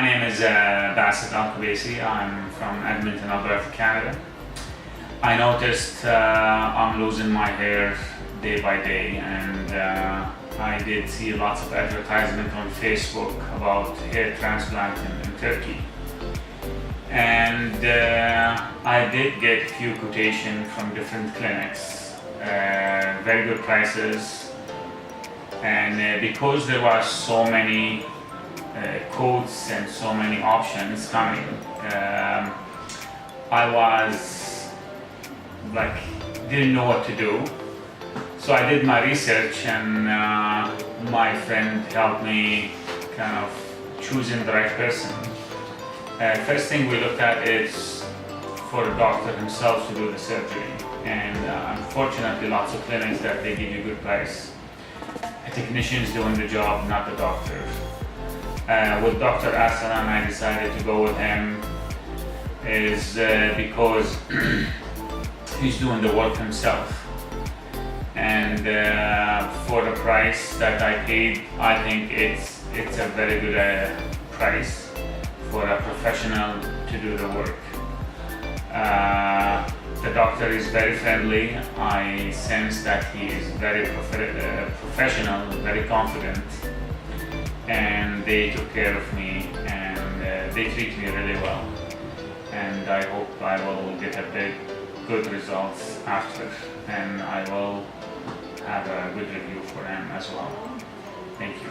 My name is Besiktas. I'm from Edmonton, Alberta, Canada. I noticed I'm losing my hair day by day, and I did see lots of advertisement on Facebook about hair transplant in Turkey. And I did get a few quotations from different clinics, very good prices. And because there were so many quotes and so many options coming, I was like, didn't know what to do. So I did my research, and my friend helped me kind of choosing the right person. First thing we looked at is for the doctor himself to do the surgery, and unfortunately lots of clinics that they give you good price. A technician is doing the job, not the doctor. With Dr. Arslan, I decided to go with him is because he's doing the work himself, and for the price that I paid, I think it's a very good price for a professional to do the work. The doctor is very friendly. I sense that he is very professional, very confident, and they took care of me, and they treat me really well. And I hope I will get a good results after, and I will have a good review for him as well. Thank you.